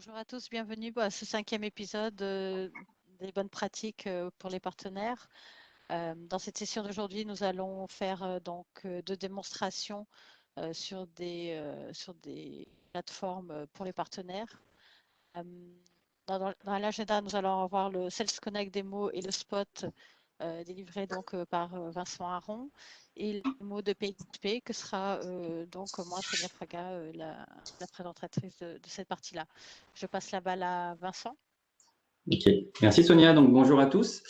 Bonjour à tous, bienvenue à ce 5e épisode des bonnes pratiques pour les partenaires. Dans cette session d'aujourd'hui, nous allons faire deux démonstrations sur des plateformes pour les partenaires. Euh, dans l'agenda, nous allons avoir le Sales Connect démo et le spot délivré par Vincent Aron et le démo de PXP que sera moi, Sonia Fraga, la présentatrice de cette partie-là. Je passe la balle à Vincent. Ok, merci Sonia. Donc bonjour à tous.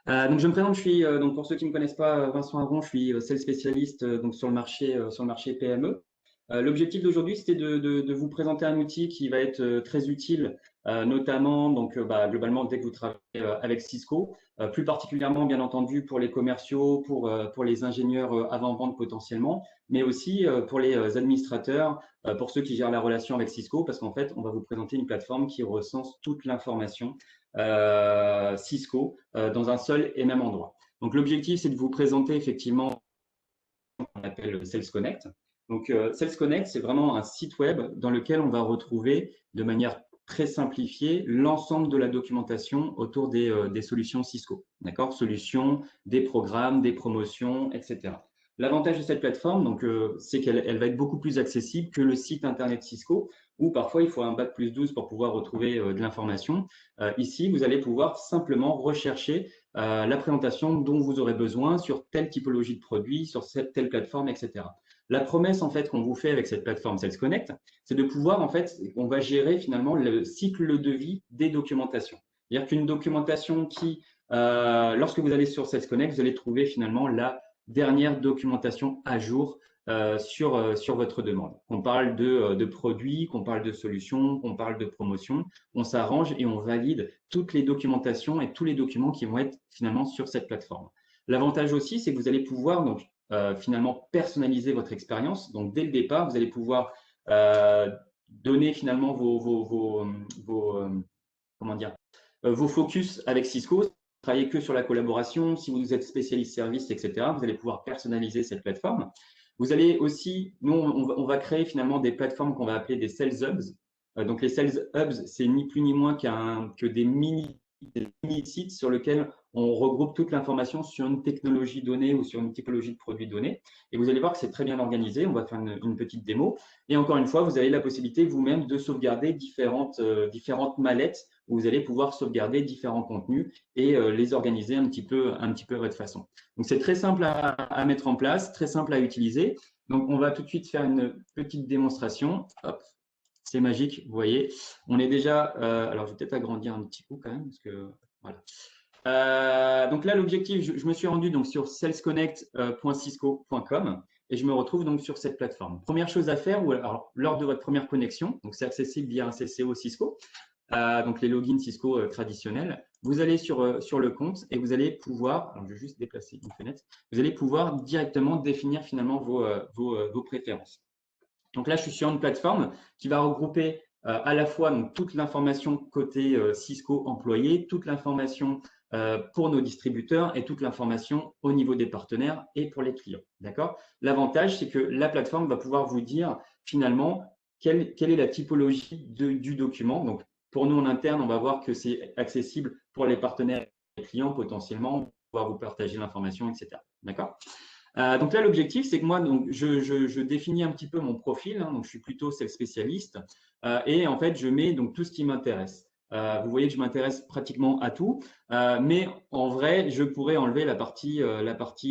Donc je me présente, je suis donc pour ceux qui ne me connaissent pas, Vincent Aron, je suis sales spécialiste donc sur le marché PME. L'objectif d'aujourd'hui, c'était de vous présenter un outil qui va être très utile, notamment globalement dès que vous travaillez avec Cisco, plus particulièrement bien entendu pour les commerciaux, pour les ingénieurs avant-vente potentiellement, mais aussi pour les administrateurs, pour ceux qui gèrent la relation avec Cisco, parce qu'en fait, on va vous présenter une plateforme qui recense toute l'information Cisco dans un seul et même endroit. Donc l'objectif, c'est de vous présenter effectivement ce qu'on appelle Sales Connect. Donc Sales Connect, c'est vraiment un site web dans lequel on va retrouver de manière très simplifiée l'ensemble de la documentation autour des solutions Cisco. D'accord, solutions, des programmes, des promotions, etc. L'avantage de cette plateforme, c'est qu'elle va être beaucoup plus accessible que le site internet Cisco, où parfois il faut un bac+12 pour pouvoir retrouver de l'information. Ici, vous allez pouvoir simplement rechercher la présentation dont vous aurez besoin sur telle typologie de produit, sur telle plateforme, etc. La promesse en fait qu'on vous fait avec cette plateforme Sales Connect, c'est de pouvoir on va gérer finalement le cycle de vie des documentations. C'est-à-dire qu'une documentation lorsque vous allez sur Sales Connect, vous allez trouver finalement la dernière documentation à jour sur votre demande. On parle de produits, qu'on parle de solutions, qu'on parle de promotion, on s'arrange et on valide toutes les documentations et tous les documents qui vont être finalement sur cette plateforme. L'avantage aussi, c'est que vous allez pouvoir finalement personnaliser votre expérience. Donc dès le départ, vous allez pouvoir donner finalement vos focus avec Cisco. Travaillez que sur la collaboration, si vous êtes spécialiste service, etc., vous allez pouvoir personnaliser cette plateforme. Vous allez aussi, nous, on va créer finalement des plateformes qu'on va appeler des Sales Hubs. Donc, les Sales Hubs, c'est ni plus ni moins que des mini-sites sur lesquels on regroupe toute l'information sur une technologie donnée ou sur une typologie de produit donné. Et vous allez voir que c'est très bien organisé. On va faire une petite démo. Et encore une fois, vous avez la possibilité vous-même de sauvegarder différentes mallettes où vous allez pouvoir sauvegarder différents contenus et les organiser un petit peu à votre façon. Donc, c'est très simple à mettre en place, très simple à utiliser. Donc, on va tout de suite faire une petite démonstration. Hop, c'est magique, vous voyez. On est déjà… alors, je vais peut-être agrandir un petit coup quand même, parce que voilà. Donc là, l'objectif, je me suis rendu donc sur salesconnect.cisco.com et je me retrouve donc sur cette plateforme. Première chose à faire, lors de votre première connexion, donc c'est accessible via un CCO Cisco, donc les logins Cisco traditionnels, vous allez sur le compte et vous allez pouvoir, alors je vais juste déplacer une fenêtre, vous allez pouvoir directement définir finalement vos préférences. Donc là, je suis sur une plateforme qui va regrouper à la fois donc, toute l'information côté Cisco employé, toute l'information pour nos distributeurs et toute l'information au niveau des partenaires et pour les clients. D'accord ? L'avantage, c'est que la plateforme va pouvoir vous dire finalement quelle est la typologie du document. Donc, pour nous en interne, on va voir que c'est accessible pour les partenaires et les clients potentiellement, on va pouvoir vous partager l'information, etc. D'accord ? Donc là, l'objectif, c'est que moi, je définis un petit peu mon profil. Donc, je suis plutôt sales spécialiste et en fait, je mets donc tout ce qui m'intéresse. Vous voyez que je m'intéresse pratiquement à tout, mais en vrai, je pourrais enlever la partie,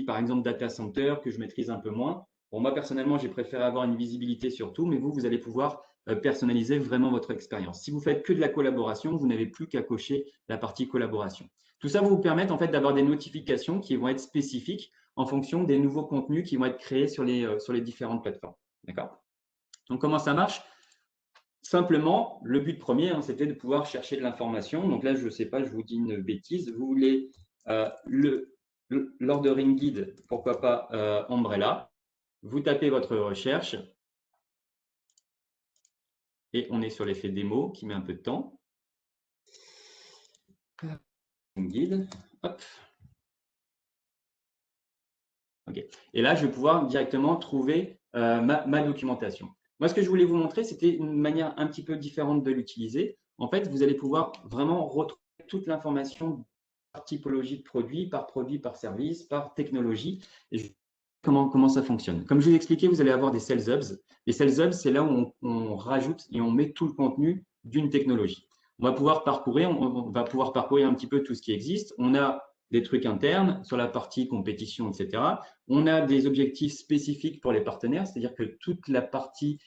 par exemple, data center que je maîtrise un peu moins. Bon, moi, personnellement, j'ai préféré avoir une visibilité sur tout, mais vous allez pouvoir personnaliser vraiment votre expérience. Si vous faites que de la collaboration, vous n'avez plus qu'à cocher la partie collaboration. Tout ça va vous permettre en fait d'avoir des notifications qui vont être spécifiques en fonction des nouveaux contenus qui vont être créés sur les différentes plateformes. D'accord ? Donc, comment ça marche ? Simplement, le but premier, c'était de pouvoir chercher de l'information. Donc là, je ne sais pas, je vous dis une bêtise. Vous voulez l'ordering guide, pourquoi pas Umbrella. Vous tapez votre recherche et on est sur l'effet démo qui met un peu de temps. Guide, hop. Okay. Et là, je vais pouvoir directement trouver ma documentation. Moi, ce que je voulais vous montrer, c'était une manière un petit peu différente de l'utiliser. en fait, vous allez pouvoir vraiment retrouver toute l'information par typologie de produit, par service, par technologie. Et comment ça fonctionne. Comme je vous ai expliqué, vous allez avoir des Sales Hubs. Les Sales Hubs, c'est là où on rajoute et on met tout le contenu d'une technologie. On va pouvoir parcourir un petit peu tout ce qui existe. On a des trucs internes sur la partie compétition, etc. On a des objectifs spécifiques pour les partenaires, c'est-à-dire que toute la partie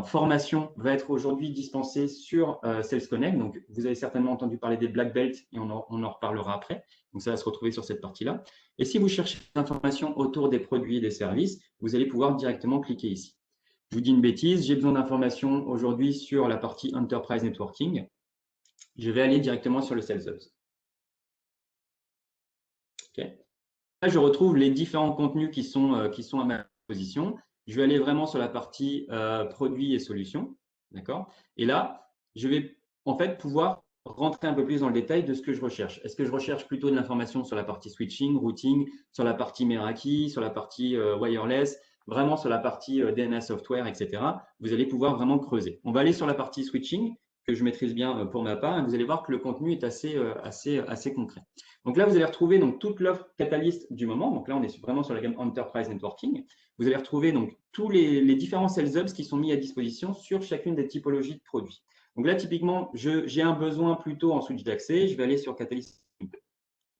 formation va être aujourd'hui dispensée sur Sales Connect. Donc, vous avez certainement entendu parler des Black Belts et on en reparlera après. Donc, ça va se retrouver sur cette partie-là. Et si vous cherchez des informations autour des produits et des services, vous allez pouvoir directement cliquer ici. Je vous dis une bêtise, j'ai besoin d'informations aujourd'hui sur la partie Enterprise Networking. Je vais aller directement sur le Sales Hubs. Okay. Là, je retrouve les différents contenus qui sont à ma disposition. Je vais aller vraiment sur la partie produits et solutions. D'accord. Et là, je vais en fait pouvoir rentrer un peu plus dans le détail de ce que je recherche. Est-ce que je recherche plutôt de l'information sur la partie switching, routing, sur la partie Meraki, sur la partie wireless, vraiment sur la partie DNS software, etc. Vous allez pouvoir vraiment creuser. On va aller sur la partie switching, que je maîtrise bien pour ma part, et vous allez voir que le contenu est assez concret. Donc là, vous allez retrouver donc, toute l'offre Catalyst du moment. Donc là, on est vraiment sur la gamme Enterprise Networking. Vous allez retrouver donc, tous les différents Sales Hubs qui sont mis à disposition sur chacune des typologies de produits. Donc là, typiquement, j'ai un besoin plutôt en switch d'accès. Je vais aller sur Catalyst.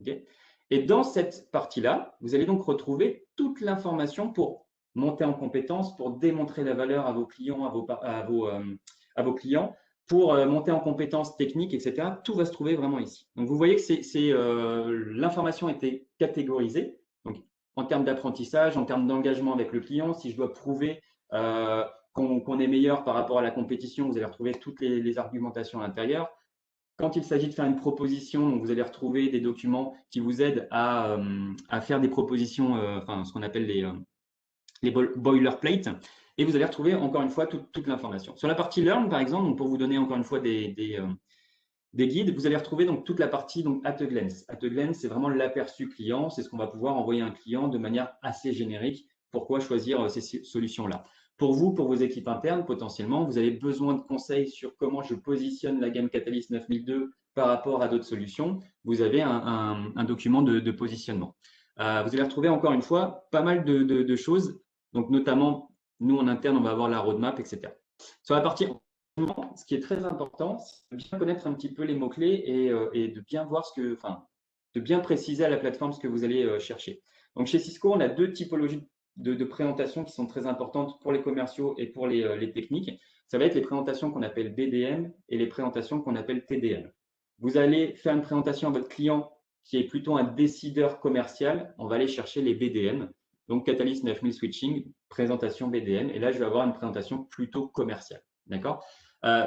Okay. Et dans cette partie-là, vous allez donc retrouver toute l'information pour monter en compétence, pour démontrer la valeur à vos clients, à vos clients, pour monter en compétences techniques, etc. Tout va se trouver vraiment ici. Donc, vous voyez que l'information a été catégorisée. Donc, en termes d'apprentissage, en termes d'engagement avec le client, si je dois prouver qu'on est meilleur par rapport à la compétition, vous allez retrouver toutes les argumentations à l'intérieur. Quand il s'agit de faire une proposition, vous allez retrouver des documents qui vous aident à faire des propositions, ce qu'on appelle les boilerplates. Et vous allez retrouver encore une fois toute l'information. Sur la partie Learn, par exemple, donc pour vous donner encore une fois des guides, vous allez retrouver donc toute la partie donc, at a glance. At a glance, c'est vraiment l'aperçu client. C'est ce qu'on va pouvoir envoyer à un client de manière assez générique. Pourquoi choisir ces solutions-là? Pour vous, pour vos équipes internes, potentiellement, vous avez besoin de conseils sur comment je positionne la gamme Catalyst 9002 par rapport à d'autres solutions. Vous avez un document de positionnement. Vous allez retrouver encore une fois pas mal de choses. Donc, notamment, nous, en interne, on va avoir la roadmap, etc. Sur la partie ce qui est très important, c'est de bien connaître un petit peu les mots-clés et de bien voir de bien préciser à la plateforme ce que vous allez chercher. Donc, chez Cisco, on a deux typologies de présentations qui sont très importantes pour les commerciaux et pour les techniques. Ça va être les présentations qu'on appelle BDM et les présentations qu'on appelle TDM. Vous allez faire une présentation à votre client qui est plutôt un décideur commercial. On va aller chercher les BDM. Donc, Catalyst 9000 Switching, présentation BDM. Et là, je vais avoir une présentation plutôt commerciale. D'accord?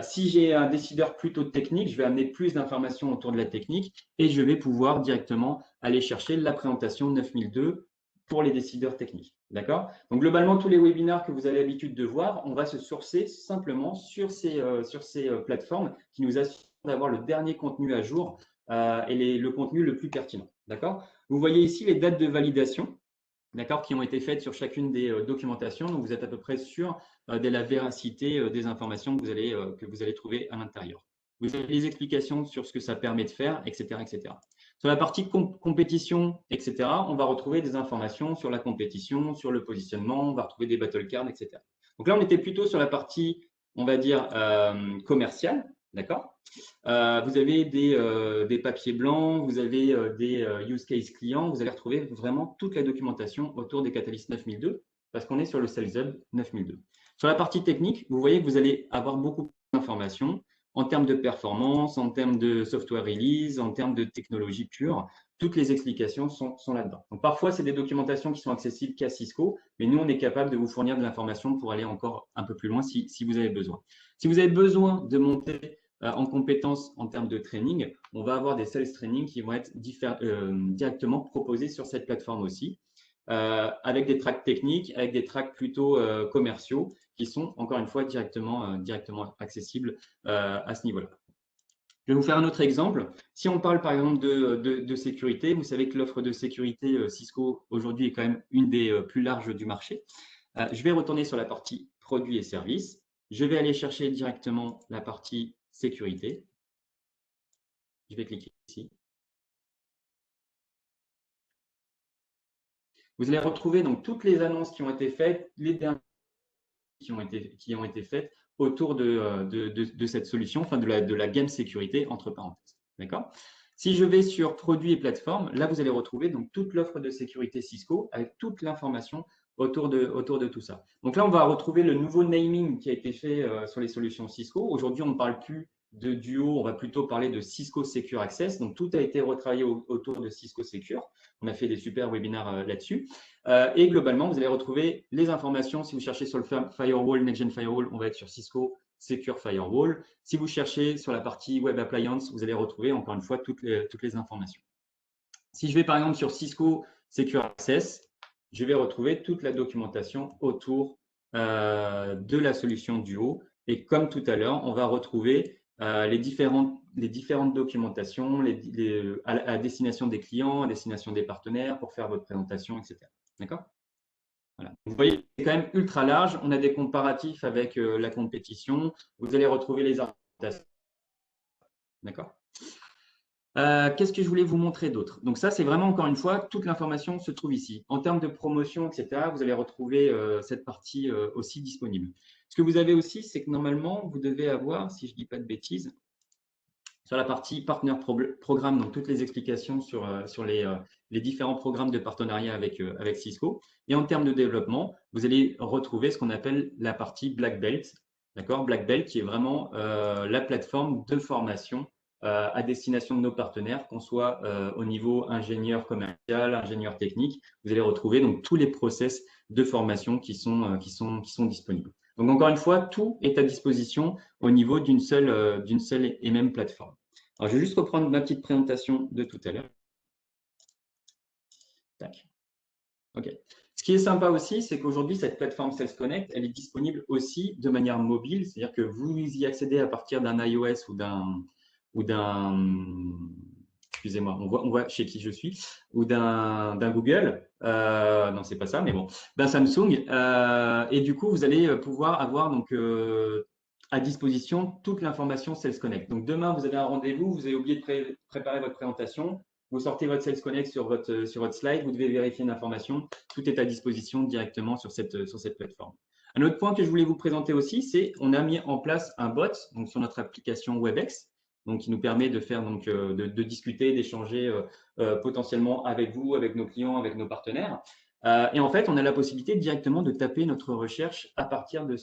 Si j'ai un décideur plutôt technique, je vais amener plus d'informations autour de la technique et je vais pouvoir directement aller chercher la présentation 9002 pour les décideurs techniques. D'accord? Donc, globalement, tous les webinaires que vous avez l'habitude de voir, on va se sourcer simplement sur ces plateformes qui nous assurent d'avoir le dernier contenu à jour et le contenu le plus pertinent. D'accord? Vous voyez ici les dates de validation, d'accord, qui ont été faites sur chacune des documentations. Donc, vous êtes à peu près sûr de la véracité des informations que vous allez trouver à l'intérieur. Vous avez les explications sur ce que ça permet de faire, etc., etc. Sur la partie compétition, etc., on va retrouver des informations sur la compétition, sur le positionnement, on va retrouver des battle cards, etc. Donc là, on était plutôt sur la partie, on va dire, commerciale, d'accord? Vous avez des papiers blancs, vous avez des use case clients, vous allez retrouver vraiment toute la documentation autour des Catalyst 9002 parce qu'on est sur le Sales Hub 9002. Sur la partie technique, vous voyez que vous allez avoir beaucoup d'informations en termes de performance, en termes de software release, en termes de technologie pure. Toutes les explications sont là-dedans. Donc, parfois, c'est des documentations qui sont accessibles qu'à Cisco, mais nous, on est capable de vous fournir de l'information pour aller encore un peu plus loin si vous avez besoin. Si vous avez besoin de monter en compétences en termes de training, on va avoir des sales training qui vont être directement proposés sur cette plateforme aussi, avec des tracks techniques, avec des tracks plutôt commerciaux qui sont encore une fois directement accessibles à ce niveau-là. Je vais vous faire un autre exemple. Si on parle par exemple de sécurité, vous savez que l'offre de sécurité Cisco aujourd'hui est quand même une des plus larges du marché. Je vais retourner sur la partie produits et services. je vais aller chercher directement la partie sécurité. Je vais cliquer ici. Vous allez retrouver donc toutes les annonces qui ont été faites, les dernières qui ont été faites autour de cette solution, enfin de la gamme sécurité entre parenthèses. D'accord? Si je vais sur produits et plateformes, là, vous allez retrouver donc toute l'offre de sécurité Cisco avec toute l'information autour de tout ça. Donc là, on va retrouver le nouveau naming qui a été fait sur les solutions Cisco. Aujourd'hui, on ne parle plus de Duo, on va plutôt parler de Cisco Secure Access. Donc, tout a été retravaillé autour de Cisco Secure. On a fait des super webinaires là-dessus. Et globalement, vous allez retrouver les informations. Si vous cherchez sur le firewall, Next-Gen Firewall, on va être sur Cisco Secure Firewall. Si vous cherchez sur la partie Web Appliance, vous allez retrouver encore une fois toutes les informations. Si je vais par exemple sur Cisco Secure Access, je vais retrouver toute la documentation autour de la solution Duo. Et comme tout à l'heure, on va retrouver les différentes documentations à destination des clients, à destination des partenaires pour faire votre présentation, etc. D'accord? Voilà. Vous voyez, c'est quand même ultra large. On a des comparatifs avec la compétition. Vous allez retrouver les argumentations. D'accord? Qu'est-ce que je voulais vous montrer d'autre? Donc ça, c'est vraiment, encore une fois, toute l'information se trouve ici. En termes de promotion, etc., vous allez retrouver cette partie aussi disponible. Ce que vous avez aussi, c'est que normalement, vous devez avoir, si je ne dis pas de bêtises, sur la partie Partner Programme, donc toutes les explications sur les différents programmes de partenariat avec Cisco. Et en termes de développement, vous allez retrouver ce qu'on appelle la partie Black Belt. D'accord? Black Belt qui est vraiment la plateforme de formation à destination de nos partenaires, qu'on soit au niveau ingénieur commercial, ingénieur technique. Vous allez retrouver donc tous les process de formation qui sont disponibles. Donc, encore une fois, tout est à disposition au niveau d'une seule et même plateforme. Alors, je vais juste reprendre ma petite présentation de tout à l'heure. Tac. OK. Ce qui est sympa aussi, c'est qu'aujourd'hui, cette plateforme Sales Connect, elle est disponible aussi de manière mobile, c'est-à-dire que vous y accédez à partir d'un iOS ou d'un excusez-moi, on voit chez qui je suis, ou d'un Google, non, c'est pas ça, mais bon, d'un Samsung. Et du coup, vous allez pouvoir avoir donc à disposition toute l'information Sales Connect. Donc demain, vous avez un rendez-vous, vous avez oublié de préparer votre présentation, vous sortez votre Sales Connect sur votre slide, vous devez vérifier une information, tout est à disposition directement sur cette plateforme. Un autre point que je voulais vous présenter aussi, c'est qu'on a mis en place un bot donc sur notre application WebEx, donc qui nous permet de faire donc de discuter, d'échanger potentiellement avec vous, avec nos clients, avec nos partenaires. Et en fait, on a la possibilité directement de taper notre recherche à partir de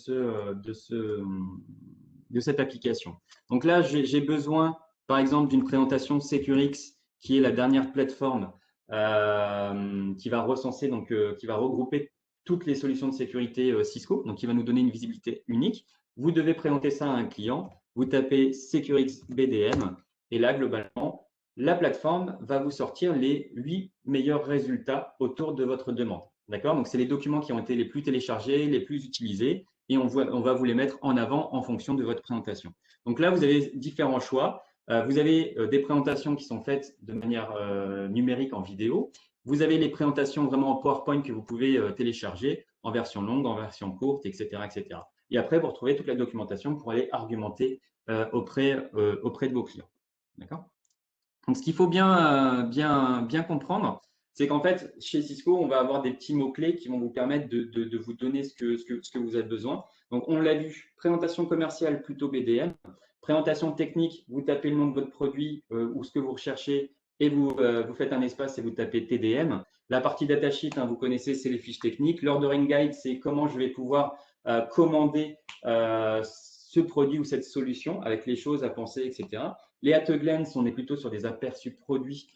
cette application. Donc là, j'ai besoin, par exemple, d'une présentation SecurX, qui est la dernière plateforme qui va recenser, donc qui va regrouper toutes les solutions de sécurité Cisco, donc qui va nous donner une visibilité unique. Vous devez présenter ça à un client. Vous tapez SecurX BDM et là, globalement, la plateforme va vous sortir les 8 meilleurs résultats autour de votre demande. D'accord? Donc, c'est les documents qui ont été les plus téléchargés, les plus utilisés et on va vous les mettre en avant en fonction de votre présentation. Donc là, vous avez différents choix. Vous avez des présentations qui sont faites de manière numérique en vidéo. Vous avez les présentations vraiment en PowerPoint que vous pouvez télécharger en version longue, en version courte, etc., etc. Et après, vous retrouvez toute la documentation pour aller argumenter auprès de vos clients. D'accord? Donc, ce qu'il faut bien comprendre, c'est qu'en fait, chez Cisco, on va avoir des petits mots-clés qui vont vous permettre de vous donner ce que vous avez besoin. Donc, on l'a vu, présentation commerciale plutôt BDM. Présentation technique, vous tapez le nom de votre produit ou ce que vous recherchez et vous faites un espace et vous tapez TDM. La partie datasheet, vous connaissez, c'est les fiches techniques. L'ordering guide, c'est comment je vais pouvoir commander ce produit ou cette solution avec les choses à penser, etc. Les at a glance, on est plutôt sur des aperçus produits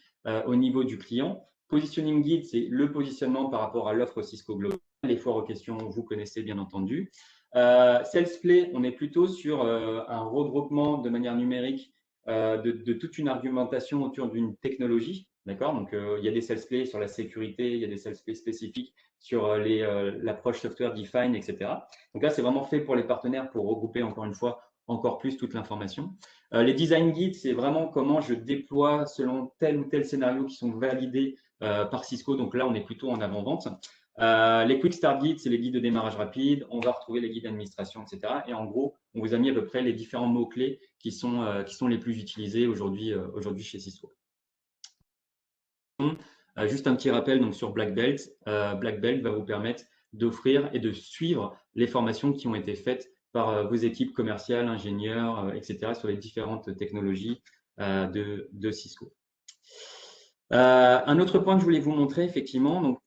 au niveau du client. Positioning guide, c'est le positionnement par rapport à l'offre Cisco Global. Les foires aux questions, vous connaissez bien entendu. Sales Play, on est plutôt sur un regroupement de manière numérique de toute une argumentation autour d'une technologie. D'accord? Donc, il y a des Sales Play sur la sécurité, il y a des Sales Play spécifiques sur l'approche software define, etc. Donc là, c'est vraiment fait pour les partenaires pour regrouper encore une fois encore plus toute l'information. Les design guides, c'est vraiment comment je déploie selon tel ou tel scénario qui sont validés par Cisco. Donc là, on est plutôt en avant-vente. Les Quick Start Guides, c'est les guides de démarrage rapide. On va retrouver les guides d'administration, etc. Et en gros, on vous a mis à peu près les différents mots-clés qui sont les plus utilisés aujourd'hui chez Cisco. Juste un petit rappel donc, sur Black Belt. Black Belt va vous permettre d'offrir et de suivre les formations qui ont été faites par vos équipes commerciales, ingénieurs, etc. sur les différentes technologies de Cisco. Un autre point que je voulais vous montrer, effectivement, donc,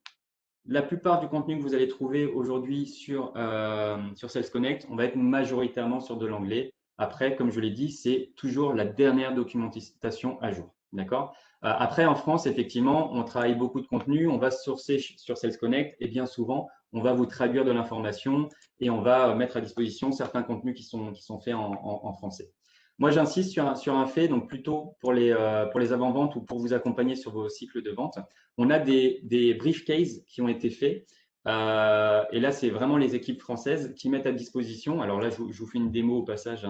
la plupart du contenu que vous allez trouver aujourd'hui sur Sales Connect, on va être majoritairement sur de l'anglais. Après, comme je l'ai dit, c'est toujours la dernière documentation à jour. D'accord. Après, en France, effectivement, on travaille beaucoup de contenu, on va sourcer sur Sales Connect et bien souvent, on va vous traduire de l'information et on va mettre à disposition certains contenus qui sont faits en français. Moi, j'insiste sur un fait, donc plutôt pour les avant-ventes ou pour vous accompagner sur vos cycles de vente. On a des briefcases qui ont été faits. Et là, c'est vraiment les équipes françaises qui mettent à disposition. Alors là, je vous fais une démo au passage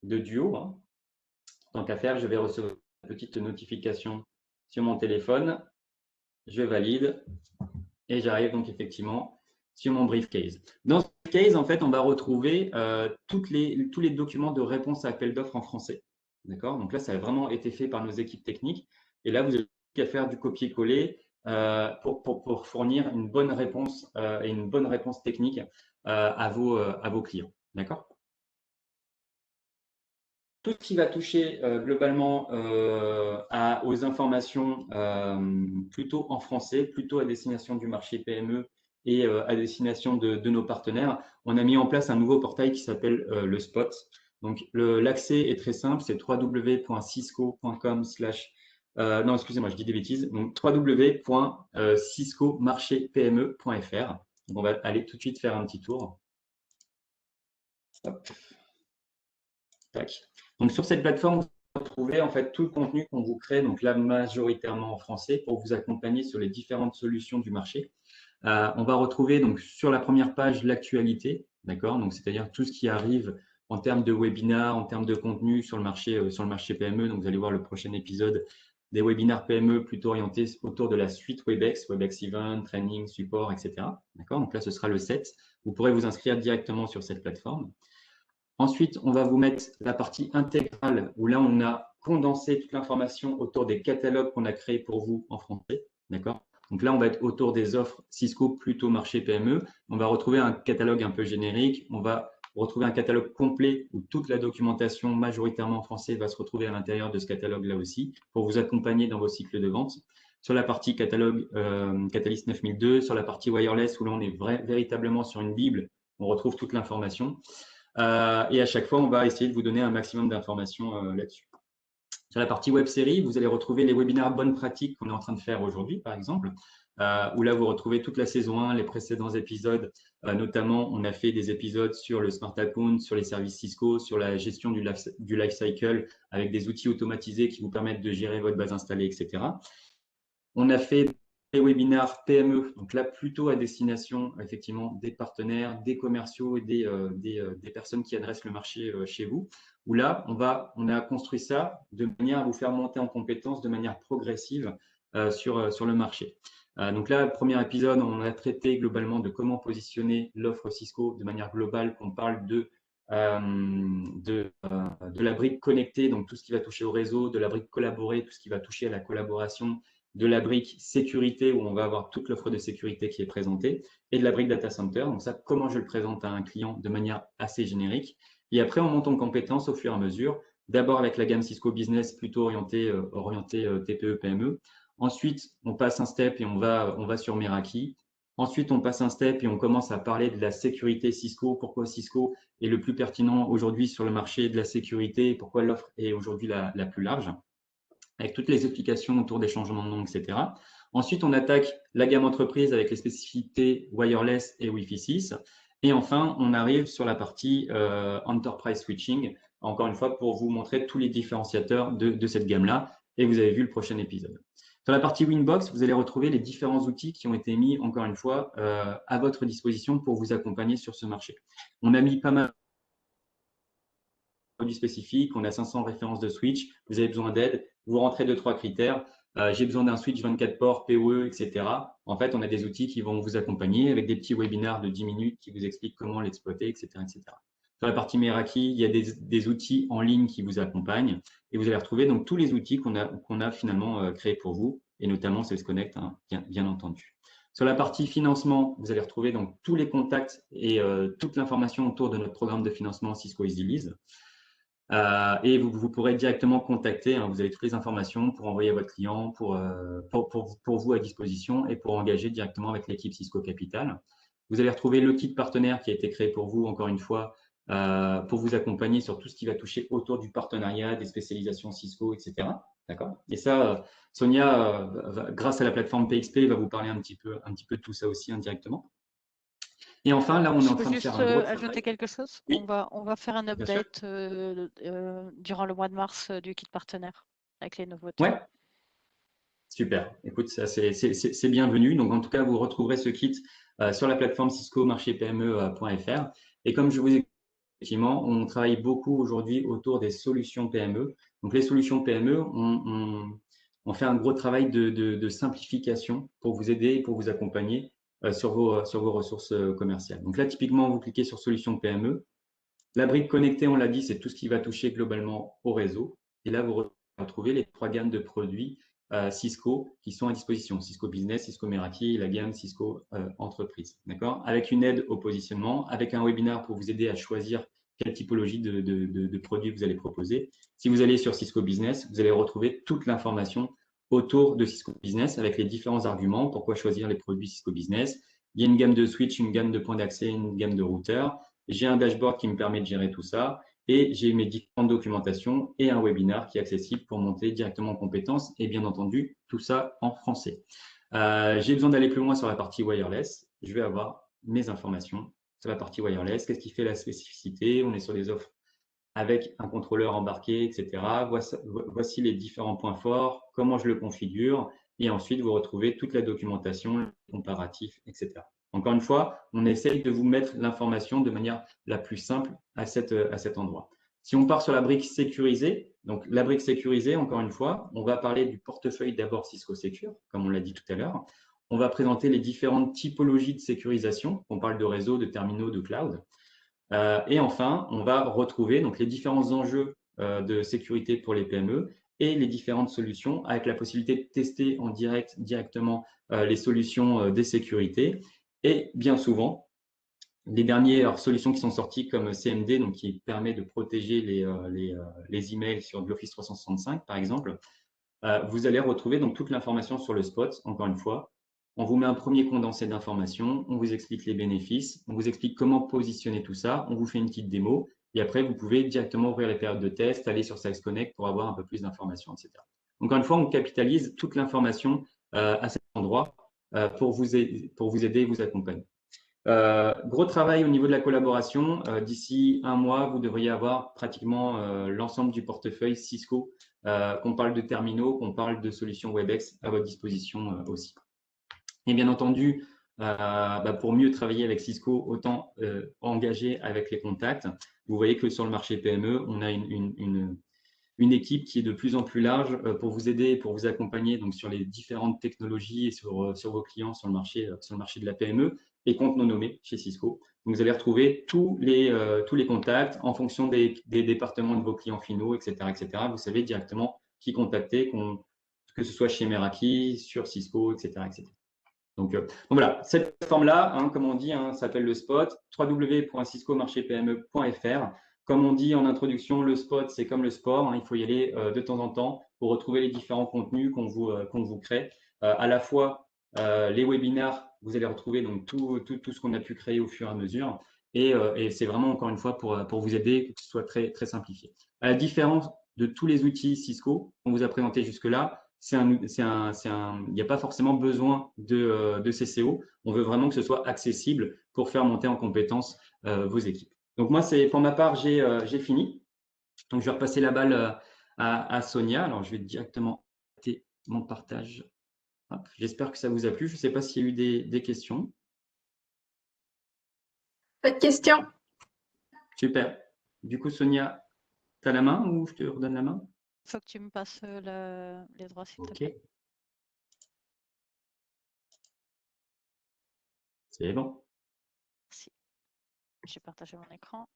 de Duo. Hein. Tant qu'à faire, je vais recevoir une petite notification sur mon téléphone. Je valide et j'arrive donc effectivement sur mon briefcase. Dans ce briefcase, en fait, on va retrouver tous les documents de réponse à appel d'offres en français. D'accord. Donc là, ça a vraiment été fait par nos équipes techniques. Et là, vous avez qu'à faire du copier-coller pour fournir une bonne réponse et une bonne réponse technique à vos clients. D'accord. Tout ce qui va toucher globalement aux informations plutôt en français, plutôt à destination du marché PME et à destination de nos partenaires, on a mis en place un nouveau portail qui s'appelle le Spot. Donc, l'accès est très simple, c'est www.cisco.com/ non, excusez-moi, je dis des bêtises. Donc, www.ciscomarchépme.fr. On va aller tout de suite faire un petit tour. Hop. Tac. Donc, sur cette plateforme, vous retrouvez en fait tout le contenu qu'on vous crée, donc là majoritairement en français, pour vous accompagner sur les différentes solutions du marché. On va retrouver donc sur la première page l'actualité, d'accord. Donc, c'est-à-dire tout ce qui arrive en termes de webinaires, en termes de contenu sur le marché PME. Donc, vous allez voir le prochain épisode des webinaires PME plutôt orientés autour de la suite Webex, Webex Event, Training, Support, etc. D'accord. Donc là, ce sera le 7. Vous pourrez vous inscrire directement sur cette plateforme. Ensuite, on va vous mettre la partie intégrale où là, on a condensé toute l'information autour des catalogues qu'on a créés pour vous en français. D'accord. Donc là, on va être autour des offres Cisco plutôt marché PME. On va retrouver un catalogue un peu générique. On va retrouver un catalogue complet où toute la documentation majoritairement en français va se retrouver à l'intérieur de ce catalogue-là aussi pour vous accompagner dans vos cycles de vente. Sur la partie catalogue Catalyst 9002, sur la partie wireless où là, on est véritablement sur une Bible, on retrouve toute l'information. Et à chaque fois, on va essayer de vous donner un maximum d'informations là-dessus. Sur la partie web série, vous allez retrouver les webinaires bonnes pratiques qu'on est en train de faire aujourd'hui, par exemple, où là, vous retrouvez toute la saison 1, les précédents épisodes. Notamment, on a fait des épisodes sur le Smart Account, sur les services Cisco, sur la gestion du life cycle avec des outils automatisés qui vous permettent de gérer votre base installée, etc. On a fait des webinaires PME, donc là plutôt à destination effectivement des partenaires, des commerciaux et des personnes qui adressent le marché chez vous, où là on a construit ça de manière à vous faire monter en compétences de manière progressive sur le marché. Donc là, premier épisode, on a traité globalement de comment positionner l'offre Cisco de manière globale, qu'on parle de la brique connectée, donc tout ce qui va toucher au réseau, de la brique collaborée, tout ce qui va toucher à la collaboration, de la brique sécurité où on va avoir toute l'offre de sécurité qui est présentée et de la brique data center. Donc ça, comment je le présente à un client de manière assez générique. Et après, on monte en compétences au fur et à mesure. D'abord avec la gamme Cisco Business plutôt orientée TPE, PME. Ensuite, on passe un step et on va sur Meraki. Ensuite, on passe un step et on commence à parler de la sécurité Cisco. Pourquoi Cisco est le plus pertinent aujourd'hui sur le marché de la sécurité? Pourquoi l'offre est aujourd'hui la plus large? Avec toutes les explications autour des changements de nom, etc. Ensuite, on attaque la gamme entreprise avec les spécificités wireless et Wi-Fi 6. Et enfin, on arrive sur la partie Enterprise Switching, encore une fois, pour vous montrer tous les différenciateurs de cette gamme-là. Et vous avez vu le prochain épisode. Sur la partie Winbox, vous allez retrouver les différents outils qui ont été mis, encore une fois, à votre disposition pour vous accompagner sur ce marché. On a mis pas mal produits spécifiques, on a 500 références de switch, vous avez besoin d'aide, vous rentrez 2-3 critères j'ai besoin d'un switch 24 ports, PoE, etc. En fait, on a des outils qui vont vous accompagner avec des petits webinaires de 10 minutes qui vous expliquent comment l'exploiter, etc., etc. Sur la partie Meraki, il y a des outils en ligne qui vous accompagnent et vous allez retrouver donc tous les outils qu'on a finalement créés pour vous et notamment Sales Connect, hein, bien entendu. Sur la partie financement, vous allez retrouver donc tous les contacts et toute l'information autour de notre programme de financement Cisco EasyLease. Et vous pourrez directement contacter, hein, vous avez toutes les informations pour envoyer à votre client, pour vous à disposition et pour engager directement avec l'équipe Cisco Capital. Vous allez retrouver le kit partenaire qui a été créé pour vous, encore une fois, pour vous accompagner sur tout ce qui va toucher autour du partenariat, des spécialisations Cisco, etc. D'accord. Et ça, Sonia, grâce à la plateforme PXP, va vous parler un petit peu de tout ça aussi indirectement. Et enfin, là, on est en train de faire un gros travail. Je peux juste ajouter quelque chose. Oui. On va faire un update durant le mois de mars du kit partenaire avec les nouveautés. Ouais. Super. Écoute, ça c'est bienvenu. Donc, en tout cas, vous retrouverez ce kit sur la plateforme Cisco marchépme.fr. Et comme je vous ai effectivement, on travaille beaucoup aujourd'hui autour des solutions PME. Donc, les solutions PME, on fait un gros travail de simplification pour vous aider et pour vous accompagner sur vos ressources commerciales. Donc là, typiquement, vous cliquez sur solutions PME. La brique connectée, on l'a dit, c'est tout ce qui va toucher globalement au réseau. Et là, vous retrouvez les 3 gammes de produits Cisco qui sont à disposition. Cisco Business, Cisco Meraki, la gamme Cisco Entreprise. D'accord. Avec une aide au positionnement, avec un webinaire pour vous aider à choisir quelle typologie de produits vous allez proposer. Si vous allez sur Cisco Business, vous allez retrouver toute l'information autour de Cisco Business avec les différents arguments, pourquoi choisir les produits Cisco Business. Il y a une gamme de switch, une gamme de points d'accès, une gamme de routeurs. J'ai un dashboard qui me permet de gérer tout ça et j'ai mes différentes documentations et un webinaire qui est accessible pour monter directement en compétences et bien entendu, tout ça en français. J'ai besoin d'aller plus loin sur la partie wireless. Je vais avoir mes informations sur la partie wireless. Qu'est-ce qui fait la spécificité? On est sur des offres avec un contrôleur embarqué, etc. Voici les différents points forts, comment je le configure et ensuite vous retrouvez toute la documentation, les comparatifs, etc. Encore une fois, on essaye de vous mettre l'information de manière la plus simple à cet endroit. Si on part sur la brique sécurisée, donc la brique sécurisée, encore une fois, on va parler du portefeuille d'abord Cisco Secure, comme on l'a dit tout à l'heure. On va présenter les différentes typologies de sécurisation. On parle de réseau, de terminaux, de cloud. Et enfin, on va retrouver donc les différents enjeux de sécurité pour les PME et les différentes solutions avec la possibilité de tester en directement les solutions des sécurités. Et bien souvent, les dernières solutions qui sont sorties comme CMD, donc qui permet de protéger les emails sur de l'Office 365, par exemple, vous allez retrouver donc toute l'information sur le spot, encore une fois. On vous met un premier condensé d'informations, on vous explique les bénéfices, on vous explique comment positionner tout ça, on vous fait une petite démo et après, vous pouvez directement ouvrir les périodes de test, aller sur Sales Connect pour avoir un peu plus d'informations, etc. Encore une fois, on capitalise toute l'information à cet endroit pour vous aider et vous accompagner. Gros travail au niveau de la collaboration. D'ici un mois, vous devriez avoir pratiquement l'ensemble du portefeuille Cisco, qu'on parle de terminaux, qu'on parle de solutions WebEx à votre disposition aussi. Et bien entendu, pour mieux travailler avec Cisco, autant engager avec les contacts. Vous voyez que sur le marché PME, on a une équipe qui est de plus en plus large pour vous aider, pour vous accompagner donc sur les différentes technologies et sur vos clients sur le marché de la PME et compte non nommé chez Cisco. Donc, vous allez retrouver tous les contacts en fonction des départements de vos clients finaux, etc., etc. Vous savez directement qui contacter, que ce soit chez Meraki, sur Cisco, etc., etc. Donc voilà, cette plateforme-là, hein, comme on dit, hein, s'appelle le spot, www.ciscomarchépme.fr. Comme on dit en introduction, le spot, c'est comme le sport, hein, il faut y aller de temps en temps pour retrouver les différents contenus qu'on vous crée. À la fois les webinaires, vous allez retrouver donc tout ce qu'on a pu créer au fur et à mesure. Et c'est vraiment, encore une fois, pour vous aider, que ce soit très, très simplifié. À la différence de tous les outils Cisco qu'on vous a présentés jusque-là, il n'y a pas forcément besoin de CCO. On veut vraiment que ce soit accessible pour faire monter en compétence vos équipes. Donc moi, pour ma part, j'ai fini. Donc je vais repasser la balle à Sonia. Alors je vais directement arrêter mon partage. J'espère que ça vous a plu. Je ne sais pas s'il y a eu des questions. Pas de questions. Super. Du coup, Sonia, tu as la main ou je te redonne la main? Il faut que tu me passes les droits, s'il te plaît. C'est bon. Si, j'ai partagé mon écran.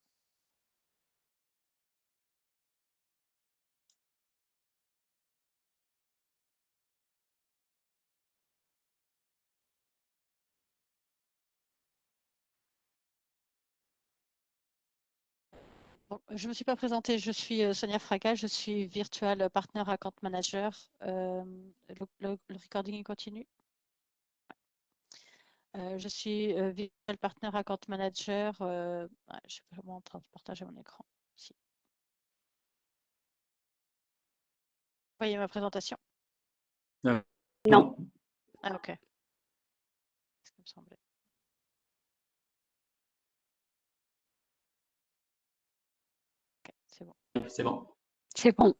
Bon, je ne me suis pas présentée, je suis Sonia Fraga, je suis Virtual Partner Account Manager. Le recording continue. Je suis Virtual Partner Account Manager. Je suis vraiment en train de partager mon écran. Si. Vous voyez ma présentation? Euh, Non. non, Ah, ok. Ça me semblait. Ok, c'est bon. c'est bon. C'est bon.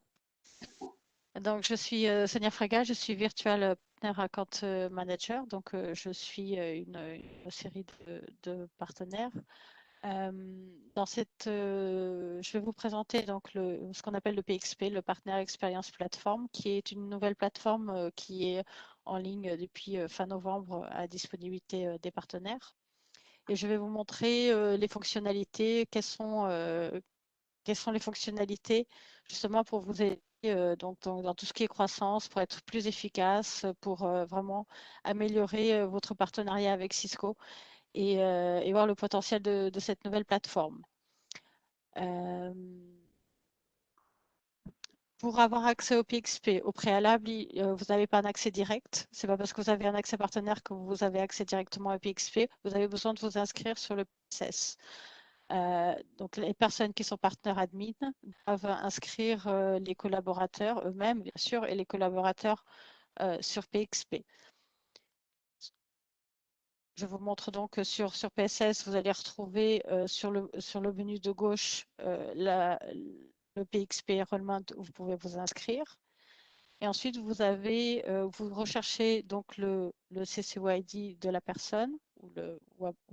Donc, je suis Sonia Fraga, je suis Virtual Partner Account Manager. Donc, je suis une série de partenaires. Je vais vous présenter donc ce qu'on appelle le PXP, le Partner Experience Platform, qui est une nouvelle plateforme qui est en ligne depuis fin novembre à disponibilité des partenaires. Et je vais vous montrer les fonctionnalités, quelles sont les fonctionnalités justement pour vous aider donc, dans tout ce qui est croissance, pour être plus efficace, pour vraiment améliorer votre partenariat avec Cisco et voir le potentiel de cette nouvelle plateforme. Euh, pour avoir accès au PXP, au préalable, vous n'avez pas un accès direct. Ce n'est pas parce que vous avez un accès partenaire que vous avez accès directement à PXP. Vous avez besoin de vous inscrire sur le PSS. Donc, les personnes qui sont partenaires admin doivent inscrire les collaborateurs eux-mêmes, bien sûr, et les collaborateurs sur PXP. Je vous montre donc sur PSS, vous allez retrouver sur le menu de gauche le PXP Enrollment où vous pouvez vous inscrire. Et ensuite, vous recherchez donc le CCOID de la personne ou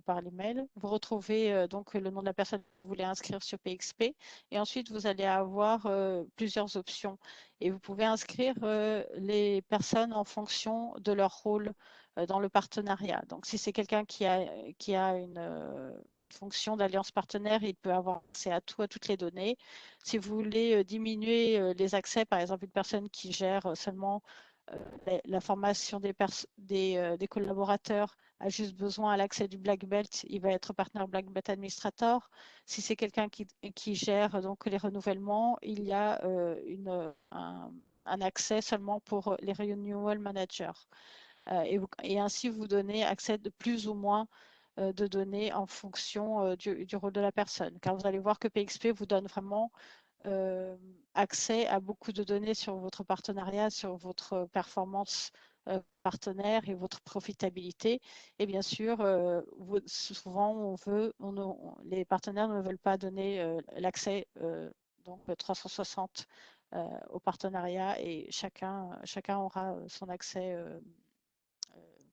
par l'email. Vous retrouvez donc le nom de la personne que vous voulez inscrire sur PXP. Et ensuite, vous allez avoir plusieurs options. Et vous pouvez inscrire les personnes en fonction de leur rôle dans le partenariat. Donc, si c'est quelqu'un qui a une fonction d'alliance partenaire, il peut avoir accès à toutes les données. Si vous voulez diminuer les accès, par exemple, une personne qui gère seulement la formation des collaborateurs a juste besoin à l'accès du Black Belt, il va être partenaire Black Belt Administrator. Si c'est quelqu'un qui gère donc les renouvellements, il y a un accès seulement pour les renewal managers. Et ainsi, vous donnez accès de plus ou moins de données en fonction du rôle de la personne. Car vous allez voir que PXP vous donne vraiment accès à beaucoup de données sur votre partenariat, sur votre performance partenaire et votre profitabilité. Et bien sûr, souvent, les partenaires ne veulent pas donner l'accès donc 360 au partenariat et chacun aura son accès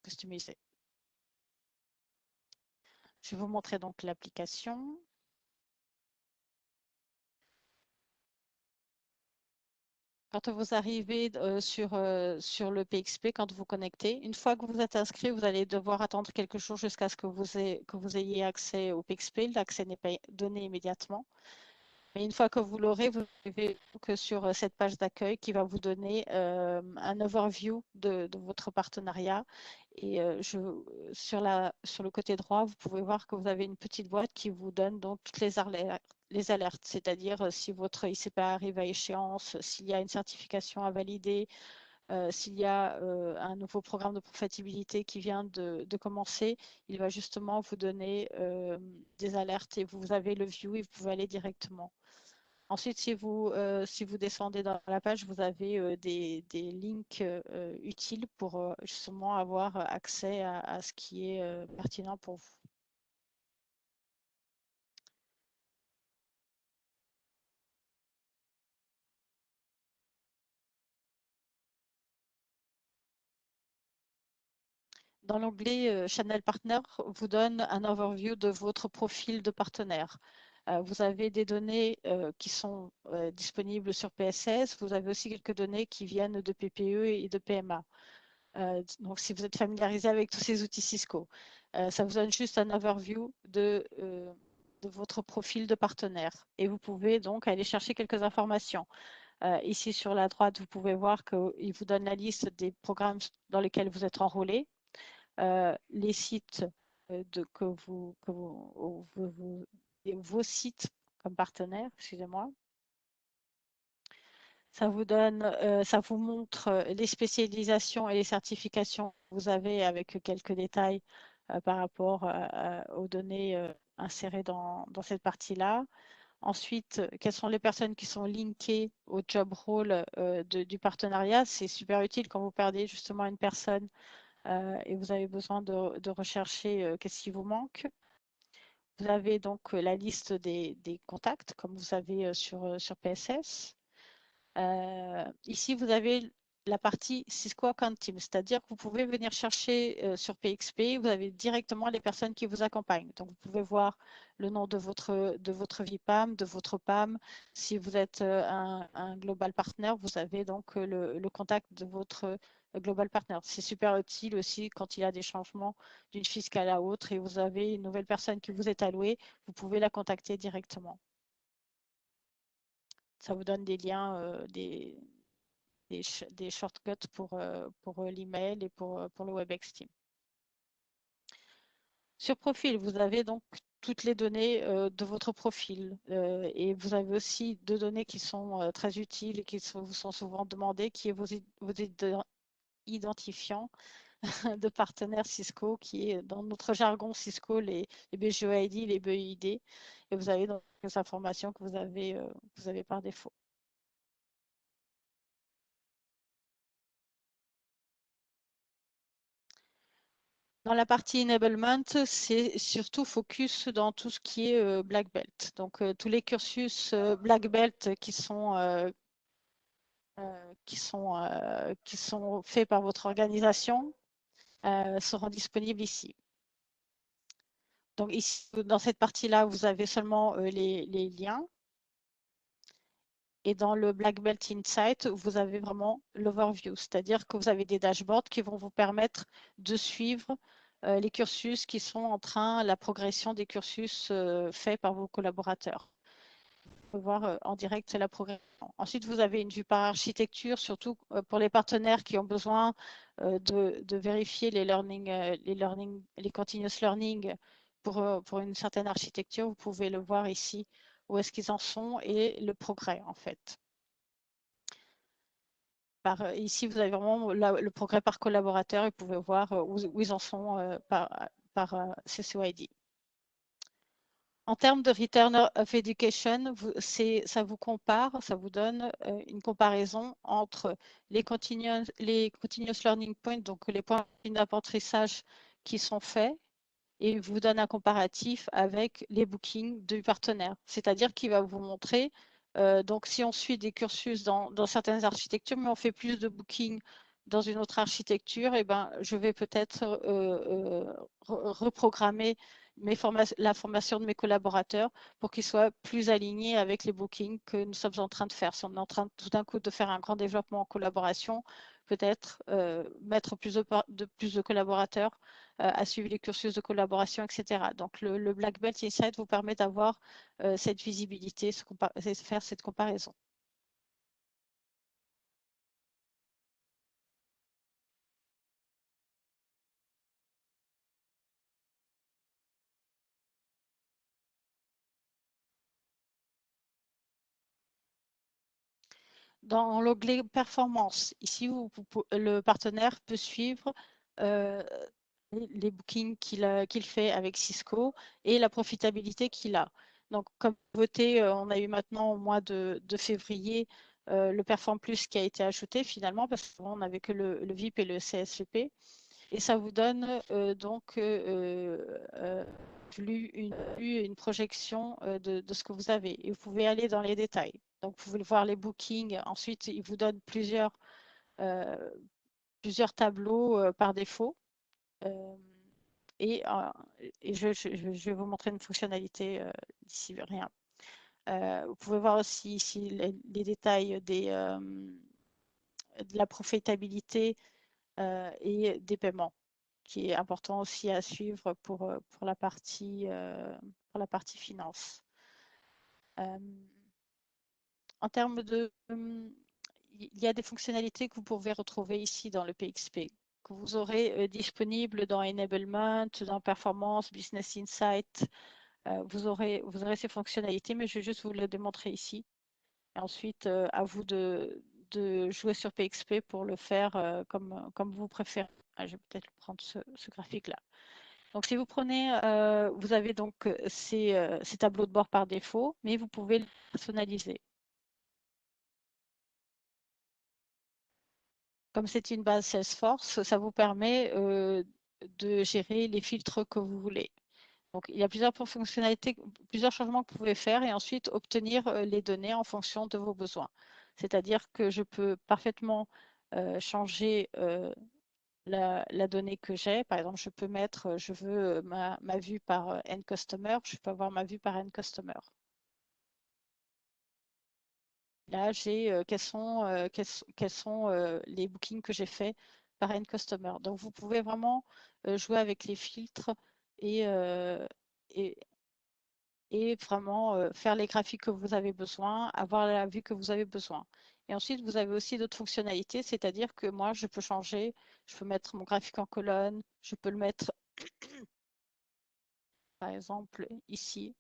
customisé. Je vais vous montrer donc l'application. Quand vous arrivez sur le PXP, quand vous connectez, une fois que vous êtes inscrit, vous allez devoir attendre quelques jours jusqu'à ce que vous ayez accès au PXP. L'accès n'est pas donné immédiatement. Mais une fois que vous l'aurez, vous arrivez donc sur cette page d'accueil qui va vous donner un overview de votre partenariat. Et sur le côté droit, vous pouvez voir que vous avez une petite boîte qui vous donne donc toutes les alertes, c'est-à-dire si votre ICPA arrive à échéance, s'il y a une certification à valider, s'il y a un nouveau programme de profitabilité qui vient de commencer, il va justement vous donner des alertes et vous avez le view et vous pouvez aller directement. Ensuite, si vous descendez dans la page, vous avez des links utiles pour justement avoir accès à ce qui est pertinent pour vous. Dans l'onglet Channel Partner, vous donne un overview de votre profil de partenaire. Vous avez des données qui sont disponibles sur PSS. Vous avez aussi quelques données qui viennent de PPE et de PMA. Donc, si vous êtes familiarisé avec tous ces outils Cisco, ça vous donne juste un overview de votre profil de partenaire. Et vous pouvez donc aller chercher quelques informations. Ici, sur la droite, vous pouvez voir qu'il vous donne la liste des programmes dans lesquels vous êtes enrôlé, les sites vos sites comme partenaires, excusez-moi. Ça vous montre les spécialisations et les certifications que vous avez avec quelques détails par rapport aux données insérées dans cette partie-là. Ensuite, quelles sont les personnes qui sont linkées au job role du partenariat? C'est super utile quand vous perdez justement une personne et vous avez besoin de rechercher qu'est-ce qui vous manque. Vous avez donc la liste des contacts, comme vous avez sur PSS. Ici, vous avez la partie Cisco Account Team, c'est-à-dire que vous pouvez venir chercher sur PXP, vous avez directement les personnes qui vous accompagnent. Donc, vous pouvez voir le nom de votre VPAM, de votre PAM. Si vous êtes un Global Partner, vous avez donc le contact de votre Global Partner. C'est super utile aussi quand il y a des changements d'une fiscale à l'autre et vous avez une nouvelle personne qui vous est allouée, vous pouvez la contacter directement. Ça vous donne des liens, des shortcuts pour l'email et pour le WebEx Team. Sur profil, vous avez donc toutes les données de votre profil et vous avez aussi deux données qui sont très utiles et qui vous sont souvent demandées, qui est vos identifiants de partenaires Cisco, qui est dans notre jargon Cisco, les BGEID, les BEID, et vous avez donc les informations que vous avez par défaut. Dans la partie enablement, c'est surtout focus dans tout ce qui est Black Belt. Donc, tous les cursus Black Belt qui sont faits par votre organisation seront disponibles ici. Donc, ici, dans cette partie-là, vous avez seulement les liens. Et dans le Black Belt Insight, vous avez vraiment l'overview, c'est-à-dire que vous avez des dashboards qui vont vous permettre de suivre les cursus qui sont en train, la progression des cursus faits par vos collaborateurs. Vous pouvez voir en direct la progression. Ensuite, vous avez une vue par architecture, surtout pour les partenaires qui ont besoin de vérifier les continuous learning pour une certaine architecture. Vous pouvez le voir ici où est-ce qu'ils en sont et le progrès en fait. Ici, vous avez vraiment le progrès par collaborateur et vous pouvez voir où ils en sont par CCOID. En termes de Return of Education, ça vous compare, ça vous donne une comparaison entre les continuous learning points, donc les points d'apprentissage qui sont faits, et vous donne un comparatif avec les bookings du partenaire. C'est-à-dire qu'il va vous montrer, donc si on suit des cursus dans certaines architectures, mais on fait plus de bookings dans une autre architecture, et ben, je vais peut-être reprogrammer la formation de mes collaborateurs pour qu'ils soient plus alignés avec les bookings que nous sommes en train de faire. Si on est en train tout d'un coup de faire un grand développement en collaboration, peut-être mettre plus de collaborateurs à suivre les cursus de collaboration, etc. Donc, le Black Belt Insight vous permet d'avoir cette visibilité, faire cette comparaison. Dans l'onglet performance, ici, le partenaire peut suivre les bookings qu'il fait avec Cisco et la profitabilité qu'il a. Donc, comme voté, on a eu maintenant au mois de février le Perform Plus qui a été ajouté finalement parce qu'on n'avait que le VIP et le CSVP. Et ça vous donne donc une projection de ce que vous avez. Et vous pouvez aller dans les détails. Donc, vous pouvez voir les bookings. Ensuite, il vous donne plusieurs tableaux par défaut. Et je vais vous montrer une fonctionnalité d'ici rien. Vous pouvez voir aussi ici les détails de la profitabilité et des paiements, qui est important aussi à suivre pour la partie finance. Euh, En termes de, il y a des fonctionnalités que vous pouvez retrouver ici dans le PXP, que vous aurez disponible dans Enablement, dans Performance, Business Insight. Vous aurez ces fonctionnalités, mais je vais juste vous le démontrer ici. Et ensuite, à vous de jouer sur PXP pour le faire comme vous préférez. Ah, je vais peut-être prendre ce graphique-là. Donc, si vous prenez, vous avez donc ces tableaux de bord par défaut, mais vous pouvez les personnaliser. Comme c'est une base Salesforce, ça vous permet de gérer les filtres que vous voulez. Donc, il y a plusieurs fonctionnalités, plusieurs changements que vous pouvez faire et ensuite obtenir les données en fonction de vos besoins. C'est-à-dire que je peux parfaitement changer la donnée que j'ai. Par exemple, je peux mettre, je veux ma vue par end customer, je peux avoir ma vue par end customer. Là, j'ai quels sont les bookings que j'ai faits par end customer. Donc, vous pouvez vraiment jouer avec les filtres et, et, et vraiment faire les graphiques que vous avez besoin, avoir la vue que vous avez besoin. Et ensuite, vous avez aussi d'autres fonctionnalités, c'est-à-dire que moi, je peux changer, je peux mettre mon graphique en colonne, je peux le mettre, par exemple, ici.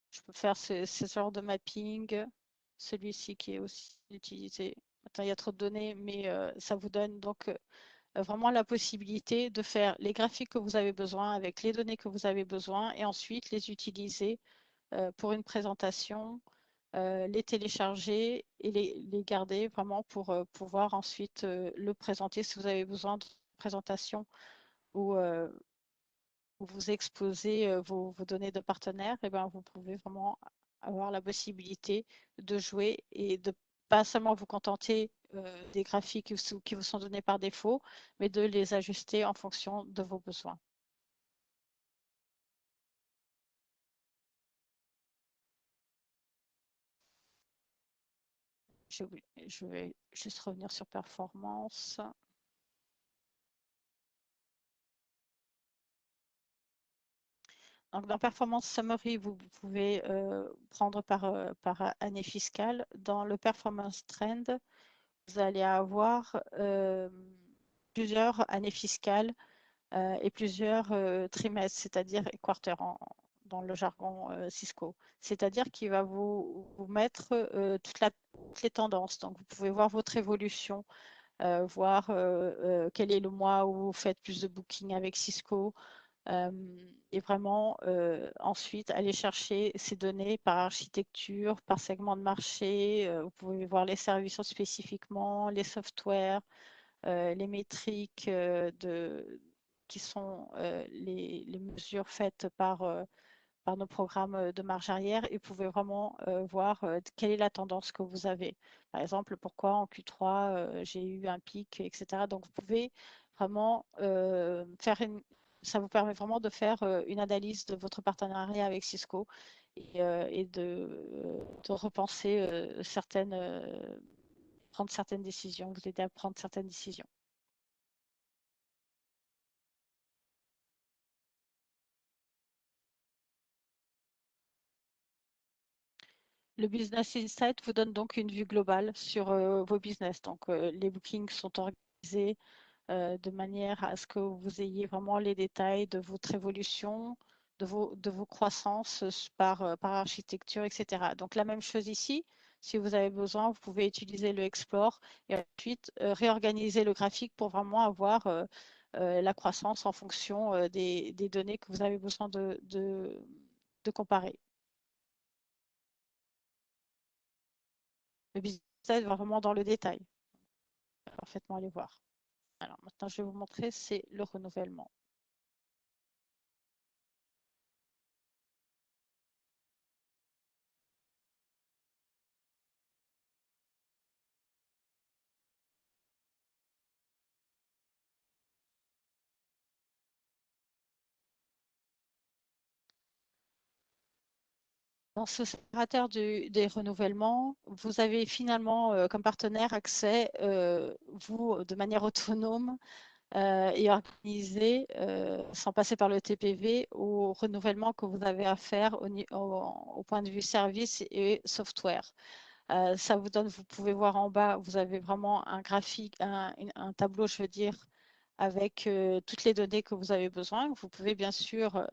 Je peux faire ce genre de mapping, celui-ci qui est aussi utilisé. Attends, il y a trop de données, mais ça vous donne donc vraiment la possibilité de faire les graphiques que vous avez besoin avec les données que vous avez besoin et ensuite les utiliser pour une présentation, les télécharger et les garder vraiment pour pouvoir ensuite le présenter si vous avez besoin de présentation ou où vous exposez vos données de partenaires, et ben, vous pouvez vraiment avoir la possibilité de jouer et de pas seulement vous contenter des graphiques qui vous sont donnés par défaut, mais de les ajuster en fonction de vos besoins. Je vais juste revenir sur performance. Donc, dans Performance Summary, vous pouvez prendre par année fiscale. Dans le Performance Trend, vous allez avoir plusieurs années fiscales et plusieurs trimestres, c'est-à-dire quarter dans le jargon Cisco. C'est-à-dire qu'il va vous mettre toutes les tendances. Donc, vous pouvez voir votre évolution, voir quel est le mois où vous faites plus de bookings avec Cisco, euh, et vraiment ensuite aller chercher ces données par architecture, par segment de marché. Vous pouvez voir les services spécifiquement, les softwares, les métriques qui sont les mesures faites par nos programmes de marge arrière et vous pouvez vraiment voir quelle est la tendance que vous avez. Par exemple, pourquoi en Q3 j'ai eu un pic, etc. Donc, vous pouvez vraiment ça vous permet vraiment de faire une analyse de votre partenariat avec Cisco et de repenser prendre certaines décisions, vous aider à prendre certaines décisions. Le Business Insight vous donne donc une vue globale sur vos business. Donc, les bookings sont organisés de manière à ce que vous ayez vraiment les détails de votre évolution, de vos croissances par architecture, etc. Donc, la même chose ici. Si vous avez besoin, vous pouvez utiliser le Explore et ensuite réorganiser le graphique pour vraiment avoir la croissance en fonction des données que vous avez besoin de comparer. Le business va vraiment dans le détail. On va parfaitement aller voir. Alors maintenant, je vais vous montrer, c'est le renouvellement. Dans ce séparateur des renouvellements, vous avez finalement comme partenaire accès, vous, de manière autonome et organisée, sans passer par le TPV, au renouvellement que vous avez à faire au point de vue service et software. Ça vous donne, vous pouvez voir en bas, vous avez vraiment un graphique, un tableau, je veux dire, avec toutes les données que vous avez besoin. Vous pouvez bien sûr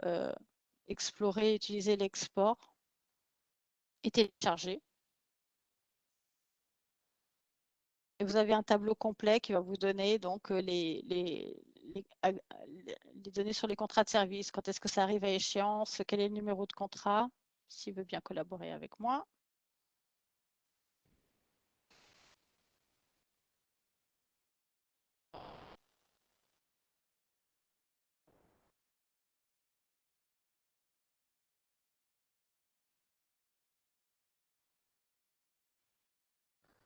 explorer, utiliser l'export et télécharger. Et vous avez un tableau complet qui va vous donner donc les données sur les contrats de service, quand est-ce que ça arrive à échéance, quel est le numéro de contrat, s'il veut bien collaborer avec moi.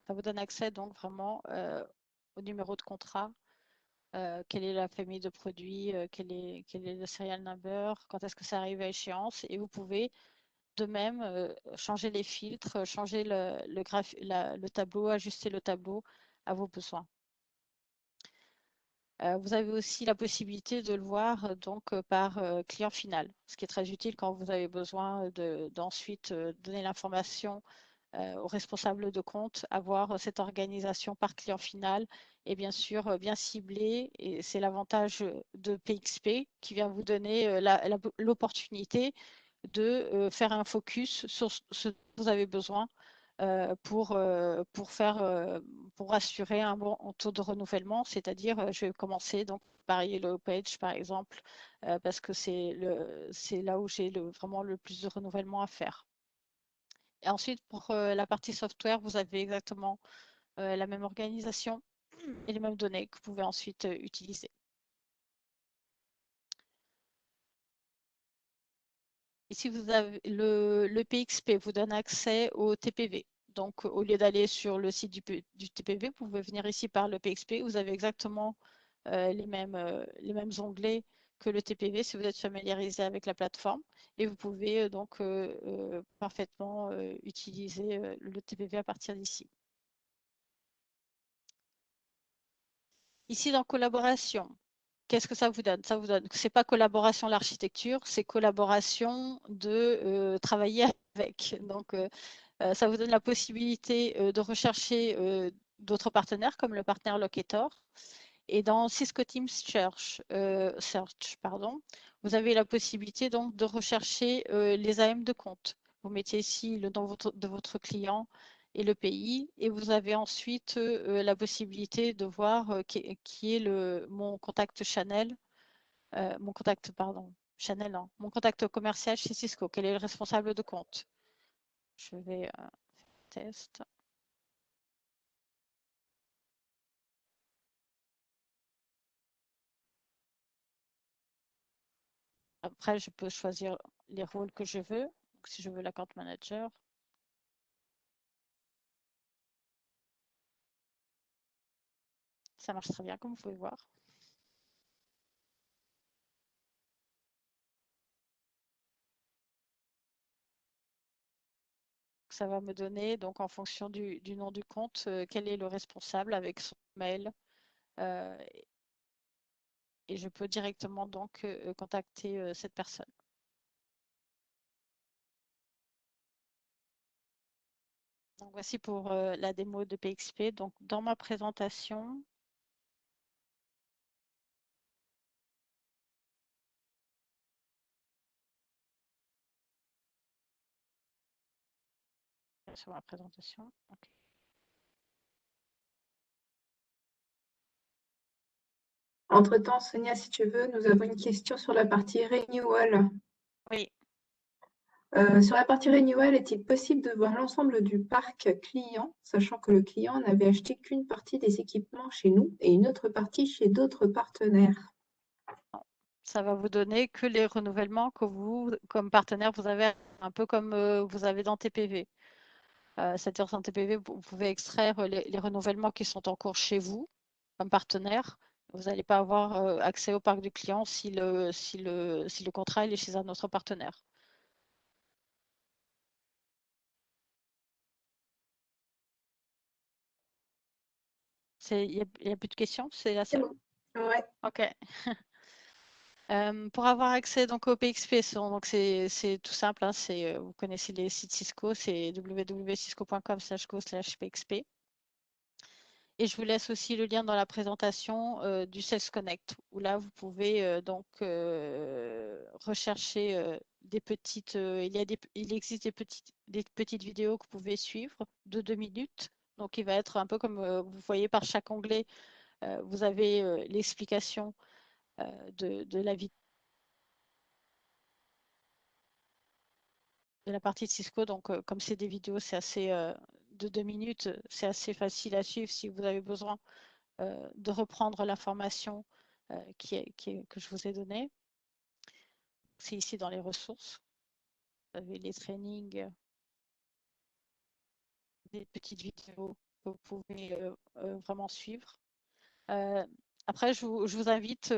Ça vous donne accès donc vraiment au numéro de contrat, quelle est la famille de produits, quel est le serial number, quand est-ce que ça arrive à échéance. Et vous pouvez de même changer les filtres, changer le tableau, ajuster le tableau à vos besoins. Vous avez aussi la possibilité de le voir donc par client final, ce qui est très utile quand vous avez besoin d'ensuite donner l'information aux responsables de compte, avoir cette organisation par client final et bien sûr bien ciblée. Et c'est l'avantage de PXP qui vient vous donner l'opportunité de faire un focus sur ce dont vous avez besoin pour assurer un bon taux de renouvellement, c'est-à-dire je vais commencer donc par Yellow Page par exemple parce que c'est là où j'ai vraiment le plus de renouvellement à faire. Et ensuite pour la partie software, vous avez exactement la même organisation et les mêmes données que vous pouvez ensuite utiliser. Ici, vous avez le PXP vous donne accès au TPV. Donc, au lieu d'aller sur le site du TPV, vous pouvez venir ici par le PXP. Vous avez exactement les mêmes onglets que le TPV si vous êtes familiarisé avec la plateforme. Et vous pouvez donc parfaitement utiliser le TPV à partir d'ici. Ici, dans collaboration, qu'est-ce que ça vous donne? Ça vous donne que ce n'est pas collaboration l'architecture, c'est collaboration de travailler avec. Donc, ça vous donne la possibilité de rechercher d'autres partenaires comme le partenaire Locator. Et dans Cisco Teams Search, pardon, vous avez la possibilité donc de rechercher les AM de compte. Vous mettez ici le nom de votre client et le pays, et vous avez ensuite la possibilité de voir qui est mon contact Chanel, mon contact, pardon, Chanel, non, mon contact commercial chez Cisco, quel est le responsable de compte. Je vais test. Après, je peux choisir les rôles que je veux. Donc, si je veux l'account manager, ça marche très bien, comme vous pouvez voir. Ça va me donner, donc en fonction du nom du compte, quel est le responsable avec son mail. Euh, et je peux directement donc contacter cette personne. Donc voici pour la démo de PXP. Donc dans ma présentation, sur ma présentation. Okay. Entre-temps, Sonia, si tu veux, nous avons une question sur la partie renewal. Oui. Sur la partie renewal, est-il possible de voir l'ensemble du parc client, sachant que le client n'avait acheté qu'une partie des équipements chez nous et une autre partie chez d'autres partenaires? Ça va vous donner que les renouvellements que vous, comme partenaire, vous avez un peu comme vous avez dans TPV. C'est-à-dire dans TPV, vous pouvez extraire les renouvellements qui sont en cours chez vous comme partenaire. Vous n'allez pas avoir accès au parc du client si le contrat est chez un autre partenaire. Il y a plus de questions? C'est la C'est seule? bon. Ouais. Ok. Pour avoir accès donc au PXP, donc c'est tout simple, hein, vous connaissez les sites Cisco, c'est www.cisco.com/go/pxp. Et je vous laisse aussi le lien dans la présentation du Sales Connect, où là vous pouvez donc rechercher des petites. Il existe des petites vidéos que vous pouvez suivre de 2 minutes. Donc il va être un peu comme vous voyez par chaque onglet, vous avez l'explication de la vidéo. De la partie de Cisco. Donc, comme c'est des vidéos, c'est assez de 2 minutes, c'est assez facile à suivre si vous avez besoin de reprendre l'information que je vous ai donnée. C'est ici dans les ressources. Vous avez les trainings, des petites vidéos que vous pouvez vraiment suivre. Après, je vous invite,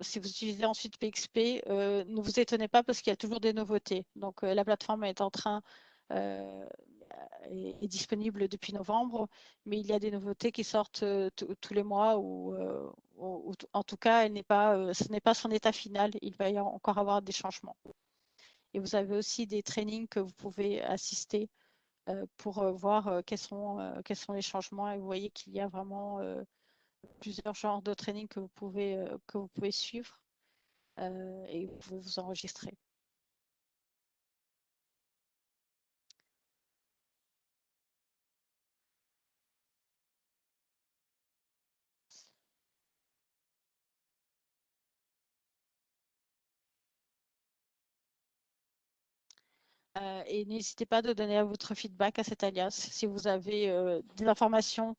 si vous utilisez ensuite PXP, ne vous étonnez pas parce qu'il y a toujours des nouveautés. Donc, la plateforme est en train, est disponible depuis novembre, mais il y a des nouveautés qui sortent tous les mois ou en tout cas, ce n'est pas son état final. Il va y encore avoir des changements. Et vous avez aussi des trainings que vous pouvez assister pour voir quels sont les changements. Et vous voyez qu'il y a vraiment plusieurs genres de training que vous pouvez suivre et vous pouvez vous enregistrer. Et n'hésitez pas de donner votre feedback à cet alias si vous avez des informations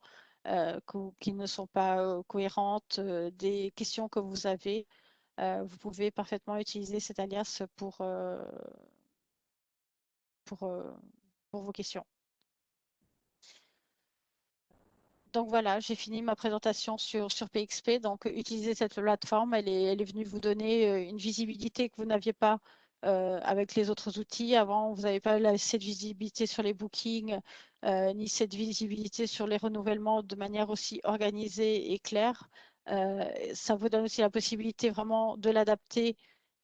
qui ne sont pas cohérentes, des questions que vous avez. Vous pouvez parfaitement utiliser cet alias pour vos questions. Donc voilà, j'ai fini ma présentation sur PXP. Donc utiliser cette plateforme, elle est venue vous donner une visibilité que vous n'aviez pas avec les autres outils. Avant, vous n'avez pas cette visibilité sur les bookings, ni cette visibilité sur les renouvellements de manière aussi organisée et claire. Ça vous donne aussi la possibilité vraiment de l'adapter.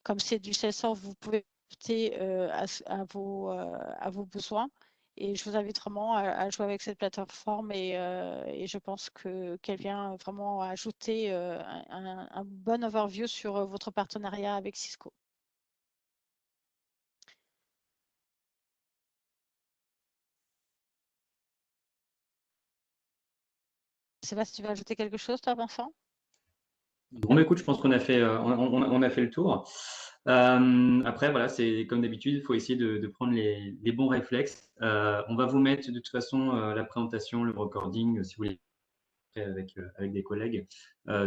Comme c'est du Salesforce, vous pouvez adapter à vos besoins. Et je vous invite vraiment à jouer avec cette plateforme et je pense qu'elle vient vraiment ajouter un bon overview sur votre partenariat avec Cisco. Sébastien, tu vas ajouter quelque chose, toi, Vincent? Bon, mais écoute, je pense qu'on a fait, on a fait le tour. Après, voilà, c'est comme d'habitude, il faut essayer de prendre les bons réflexes. On va vous mettre de toute façon la présentation, le recording, si vous voulez, avec des collègues,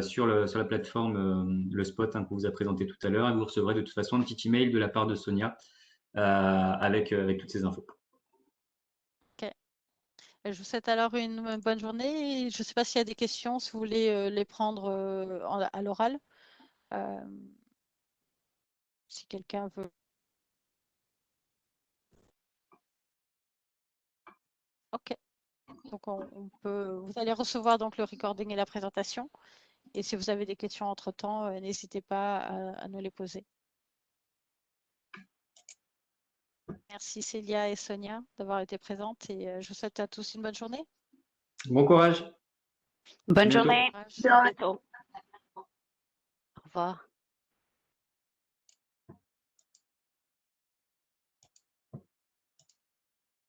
sur la plateforme, le spot hein, qu'on vous a présenté tout à l'heure. Et vous recevrez de toute façon un petit email de la part de Sonia avec toutes ces infos. Ok. Je vous souhaite alors une bonne journée. Je ne sais pas s'il y a des questions, si vous voulez les prendre à l'oral. Si quelqu'un veut. Ok. Donc vous allez recevoir donc le recording et la présentation. Et si vous avez des questions entre-temps, n'hésitez pas à nous les poser. Merci Célia et Sonia d'avoir été présentes et je vous souhaite à tous une bonne journée. Bon courage. Bonne À bientôt. journée. À bientôt. Au revoir.